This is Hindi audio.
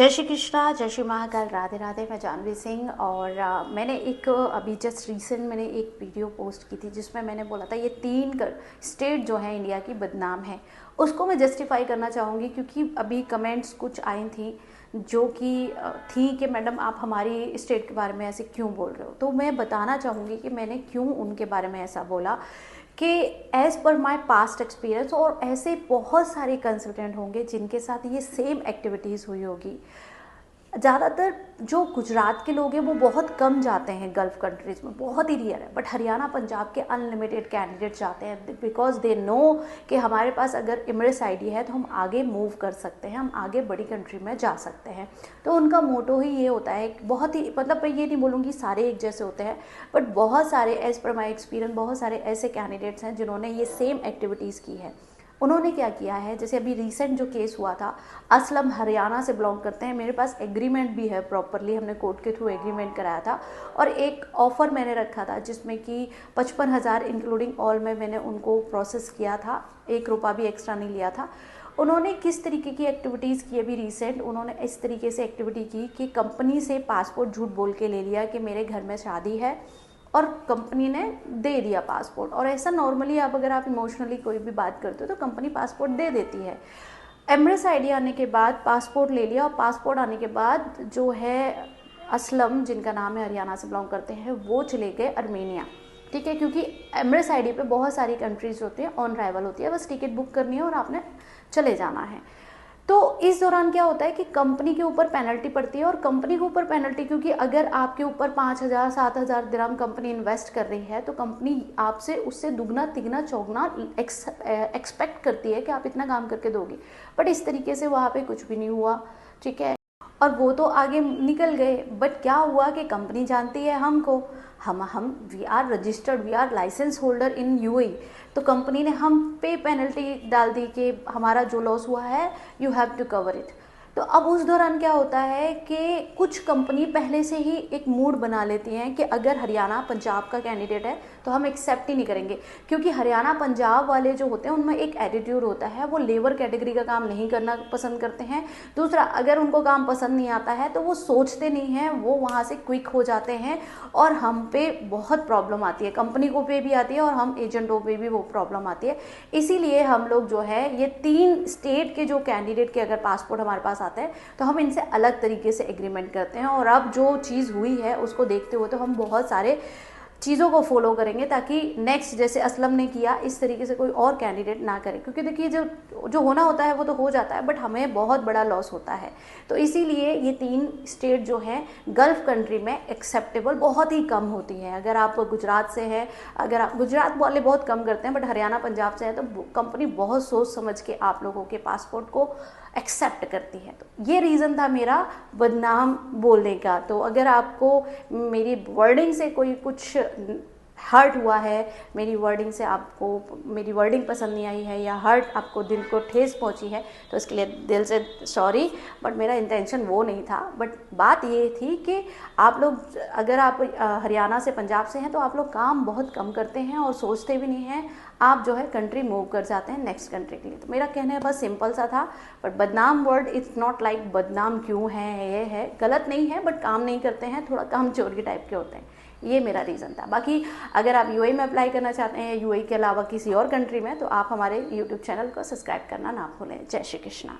जय श्री कृष्णा, जय श्री महाकाल, राधे राधे। मैं जानवी सिंह और मैंने एक अभी जस्ट रिसेंट मैंने एक वीडियो पोस्ट की थी जिसमें मैंने बोला था ये 3 स्टेट जो है इंडिया की बदनाम है। उसको मैं जस्टिफाई करना चाहूँगी क्योंकि अभी कमेंट्स कुछ आई थी जो थी कि मैडम आप हमारी स्टेट के बारे में ऐसे क्यों बोल रहे हो। तो मैं बताना चाहूँगी कि मैंने क्यों उनके बारे में ऐसा बोला कि as per my past experience, और ऐसे बहुत सारे कंसल्टेंट होंगे जिनके साथ ये सेम एक्टिविटीज़ हुई होगी। ज़्यादातर जो गुजरात के लोग हैं वो बहुत कम जाते हैं गल्फ़ कंट्रीज़ में, बहुत ही रियर है। बट हरियाणा पंजाब के अनलिमिटेड कैंडिडेट जाते हैं बिकॉज दे नो कि हमारे पास अगर इमरस आईडी है तो हम आगे मूव कर सकते हैं, हम आगे बड़ी कंट्री में जा सकते हैं। तो उनका मोटो ही ये होता है, बहुत ही मतलब मैं ये नहीं बोलूँगी सारे एक जैसे होते हैं, बट बहुत सारे एज़ पर माई एक्सपीरियंस बहुत सारे ऐसे कैंडिडेट्स हैं जिन्होंने ये सेम एक्टिविटीज़ की है। उन्होंने क्या किया है, जैसे अभी रिसेंट जो केस हुआ था, असलम हरियाणा से बिलोंग करते हैं, मेरे पास एग्रीमेंट भी है प्रॉपरली, हमने कोर्ट के थ्रू एग्रीमेंट कराया था और एक ऑफ़र मैंने रखा था जिसमें कि 55,000 इंक्लूडिंग ऑल में मैंने उनको प्रोसेस किया था, 1 रुपया भी एक्स्ट्रा नहीं लिया था। उन्होंने किस तरीके की एक्टिविटीज़ की अभी रिसेंट, उन्होंने इस तरीके से एक्टिविटी की कि कंपनी से पासपोर्ट झूठ बोल के ले लिया कि मेरे घर में शादी है और कंपनी ने दे दिया पासपोर्ट। और ऐसा नॉर्मली अगर आप इमोशनली कोई भी बात करते हो तो कंपनी पासपोर्ट दे देती है। एमरेस आईडी आने के बाद पासपोर्ट ले लिया और पासपोर्ट आने के बाद जो है असलम, जिनका नाम है, हरियाणा से बिलोंग करते हैं, वो चले गए अर्मेनिया। ठीक है, क्योंकि एमरेस आईडी पे बहुत सारी कंट्रीज़ होती हैं, ऑन अराइवल होती है, बस टिकट बुक करनी है और आपने चले जाना है। तो इस दौरान क्या होता है कि कंपनी के ऊपर पेनल्टी पड़ती है, और कंपनी के ऊपर पेनल्टी क्योंकि अगर आपके ऊपर 5,000 7,000 दिरहम कंपनी इन्वेस्ट कर रही है तो कंपनी आपसे उससे दुगना तिगना चौगना एक्सपेक्ट करती है कि आप इतना काम करके दोगे। बट इस तरीके से वहाँ पे कुछ भी नहीं हुआ, ठीक है, और वो तो आगे निकल गए। बट क्या हुआ कि कंपनी जानती है हमको, हम we are registered, we are license holder in UAE. तो कंपनी ने हम पे पेनल्टी डाल दी कि हमारा जो लॉस हुआ है you have to cover it. तो अब उस दौरान क्या होता है कि कुछ कंपनी पहले से ही एक मूड बना लेती हैं कि अगर हरियाणा पंजाब का कैंडिडेट है तो हम एक्सेप्ट ही नहीं करेंगे, क्योंकि हरियाणा पंजाब वाले जो होते हैं उनमें एक एटीट्यूड होता है, वो लेबर कैटेगरी का काम नहीं करना पसंद करते हैं। दूसरा, अगर उनको काम पसंद नहीं आता है तो वो सोचते नहीं हैं, वो वहाँ से क्विक हो जाते हैं और हम पे बहुत प्रॉब्लम आती है, कंपनी को पे भी आती है और हम एजेंटों पे भी वो प्रॉब्लम आती है। इसीलिए हम लोग जो है ये 3 स्टेट के जो कैंडिडेट के अगर पासपोर्ट हमारे पास आते हैं तो हम इनसे अलग तरीके से एग्रीमेंट करते हैं। और अब जो चीज़ हुई है उसको देखते हुए तो हम बहुत सारे चीज़ों को फॉलो करेंगे ताकि नेक्स्ट जैसे असलम ने किया इस तरीके से कोई और कैंडिडेट ना करे, क्योंकि देखिए जो होना होता है वो तो हो जाता है, बट हमें बहुत बड़ा लॉस होता है। तो इसीलिए ये 3 स्टेट जो हैं गल्फ़ कंट्री में एक्सेप्टेबल बहुत ही कम होती हैं। अगर आप गुजरात से हैं, अगर आप गुजरात वाले बहुत कम करते हैं, बट हरियाणा पंजाब से है तो कंपनी बहुत सोच समझ के आप लोगों के पासपोर्ट को एक्सेप्ट करती है। तो ये रीज़न था मेरा बदनाम बोलने का। तो अगर आपको मेरी वर्डिंग से कोई कुछ हर्ट हुआ है, मेरी वर्डिंग से आपको मेरी वर्डिंग पसंद नहीं आई है या हर्ट आपको दिल को ठेस पहुंची है तो इसके लिए दिल से सॉरी, बट मेरा इंटेंशन वो नहीं था। बट बात ये थी कि आप लोग अगर आप हरियाणा से पंजाब से हैं तो आप लोग काम बहुत कम करते हैं और सोचते भी नहीं हैं, आप जो है कंट्री मूव कर जाते हैं नेक्स्ट कंट्री के लिए। तो मेरा कहना है बस सिंपल सा था। बट बदनाम वर्ड इट्स नॉट लाइक बदनाम क्यों है, ये है गलत नहीं है, बट काम नहीं करते हैं, थोड़ा काम चोर के टाइप के होते हैं। ये मेरा रीज़न था। बाकी अगर आप यूएई में अप्लाई करना चाहते हैं, यूएई के अलावा किसी और कंट्री में, तो आप हमारे यूट्यूब चैनल को सब्सक्राइब करना ना भूलें। जय श्री कृष्णा।